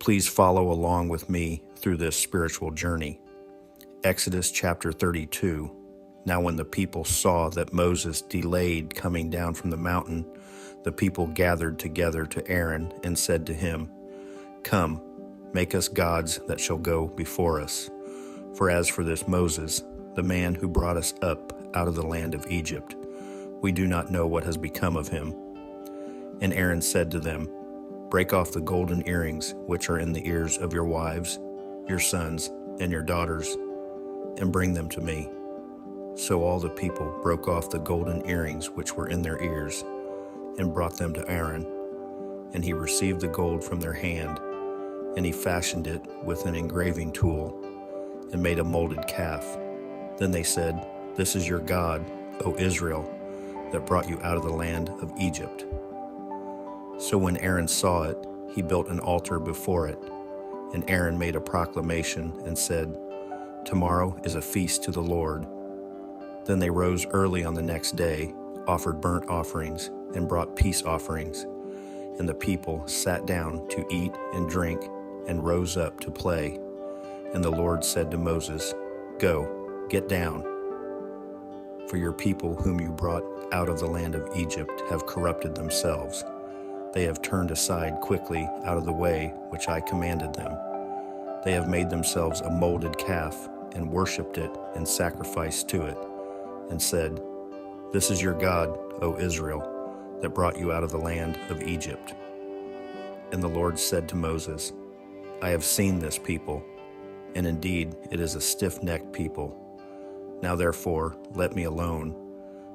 Please follow along with me through this spiritual journey. Exodus chapter 32. Now when the people saw that Moses delayed coming down from the mountain, the people gathered together to Aaron and said to him, "Come, make us gods that shall go before us. For as for this Moses, the man who brought us up out of the land of Egypt, we do not know what has become of him." And Aaron said to them, "Break off the golden earrings which are in the ears of your wives, your sons, and your daughters, and bring them to me." So all the people broke off the golden earrings which were in their ears, and brought them to Aaron. And he received the gold from their hand, and he fashioned it with an engraving tool, and made a molded calf. Then they said, "This is your God, O Israel, that brought you out of the land of Egypt." So when Aaron saw it, he built an altar before it. And Aaron made a proclamation and said, "Tomorrow is a feast to the Lord." Then they rose early on the next day, offered burnt offerings, and brought peace offerings. And the people sat down to eat and drink, and rose up to play. And the Lord said to Moses, "Go, get down. For your people whom you brought out of the land of Egypt have corrupted themselves. They have turned aside quickly out of the way which I commanded them. They have made themselves a molded calf, and worshipped it, and sacrificed to it, and said, 'This is your God, O Israel, that brought you out of the land of Egypt.' And the Lord said to Moses, 'I have seen this people, and indeed it is a stiff-necked people. Now therefore let me alone,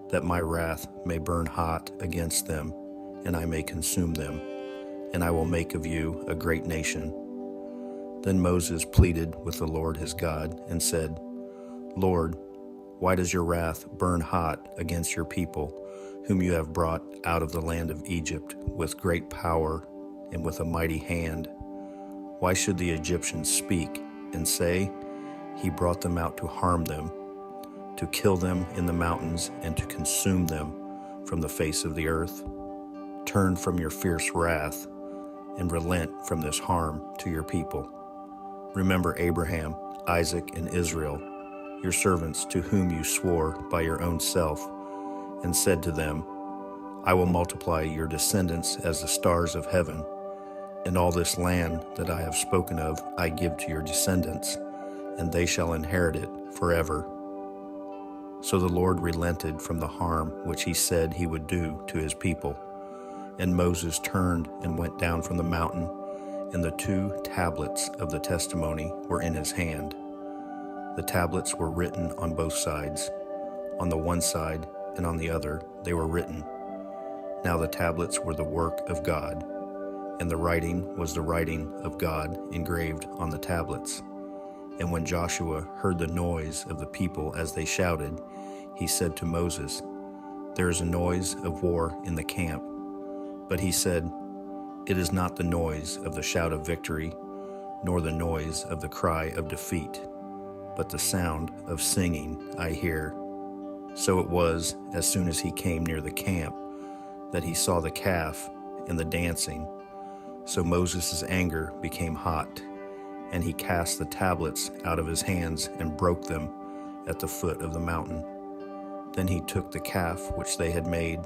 that my wrath may burn hot against them, and I may consume them, and I will make of you a great nation.' Then Moses pleaded with the Lord his God, and said, 'Lord, why does your wrath burn hot against your people, whom you have brought out of the land of Egypt with great power and with a mighty hand? Why should the Egyptians speak and say, He brought them out to harm them, to kill them in the mountains, and to consume them from the face of the earth? Turn from your fierce wrath, and relent from this harm to your people. Remember Abraham, Isaac, and Israel, your servants, to whom you swore by your own self, and said to them, I will multiply your descendants as the stars of heaven, and all this land that I have spoken of I give to your descendants, and they shall inherit it forever.' So the Lord relented from the harm which he said he would do to his people. And Moses turned and went down from the mountain, and the 2 tablets of the testimony were in his hand. The tablets were written on both sides. On the one side and on the other they were written. Now the tablets were the work of God, and the writing was the writing of God engraved on the tablets. And when Joshua heard the noise of the people as they shouted, he said to Moses, "There is a noise of war in the camp." But he said, "It is not the noise of the shout of victory, nor the noise of the cry of defeat, but the sound of singing I hear." So it was, as soon as he came near the camp, that he saw the calf and the dancing. So Moses' anger became hot, and he cast the tablets out of his hands and broke them at the foot of the mountain. Then he took the calf which they had made,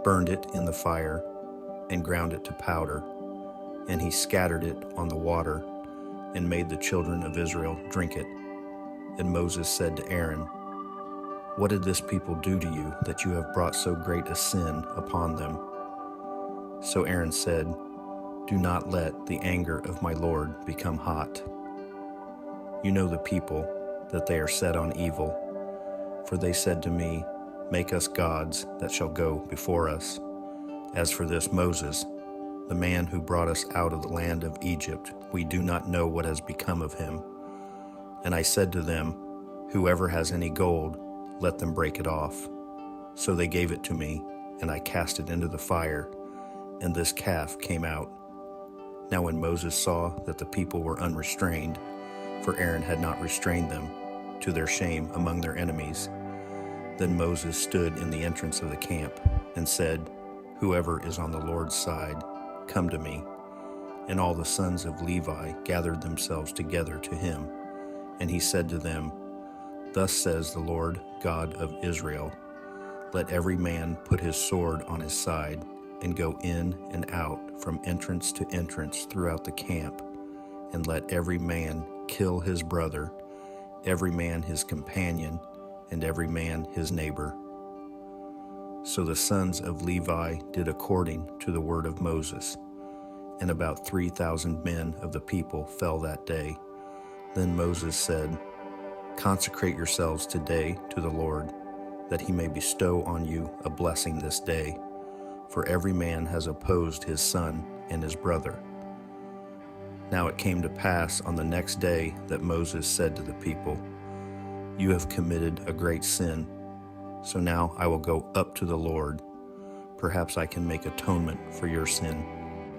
burned it in the fire, and ground it to powder, and he scattered it on the water, and made the children of Israel drink it. And Moses said to Aaron, "What did this people do to you, that you have brought so great a sin upon them?" So Aaron said, "Do not let the anger of my Lord become hot. You know the people, that they are set on evil. For they said to me, 'Make us gods that shall go before us.' As for this Moses, the man who brought us out of the land of Egypt, we do not know what has become of him. And I said to them, 'Whoever has any gold, let them break it off.' So they gave it to me, and I cast it into the fire, and this calf came out. Now when Moses saw that the people were unrestrained, for Aaron had not restrained them, to their shame among their enemies, then Moses stood in the entrance of the camp, and said, 'Whoever is on the Lord's side, come to me.' And all the sons of Levi gathered themselves together to him. And he said to them, Thus says the Lord God of Israel, Let every man put his sword on his side, and go in and out from entrance to entrance throughout the camp, and let every man kill his brother, every man his companion, and every man his neighbor. So the sons of Levi did according to the word of Moses, and about 3,000 men of the people fell that day. Then Moses said, Consecrate yourselves today to the Lord, that he may bestow on you a blessing this day, for every man has opposed his son and his brother. Now it came to pass on the next day that Moses said to the people, You have committed a great sin, so now I will go up to the Lord. Perhaps I can make atonement for your sin.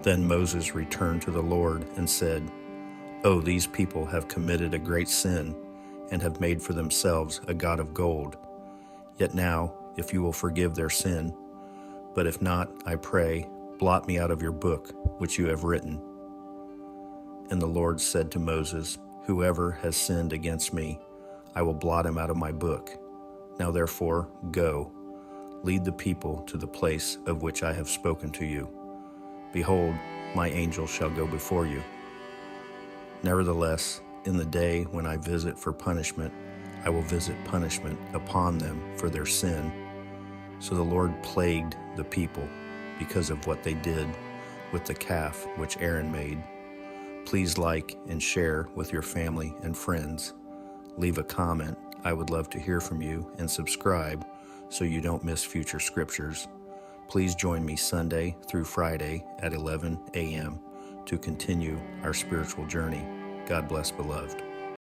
Then Moses returned to the Lord and said, Oh, these people have committed a great sin and have made for themselves a god of gold. Yet now, if you will forgive their sin, but if not, I pray, blot me out of your book, which you have written. And the Lord said to Moses, Whoever has sinned against me, I will blot him out of my book. Now therefore, go, lead the people to the place of which I have spoken to you. Behold, my angel shall go before you. Nevertheless, in the day when I visit for punishment, I will visit punishment upon them for their sin. So the Lord plagued the people because of what they did with the calf which Aaron made. Please like and share with your family and friends. Leave a comment. I would love to hear from you, and subscribe so you don't miss future scriptures. Please join me Sunday through Friday at 11 a.m. to continue our spiritual journey. God bless, beloved.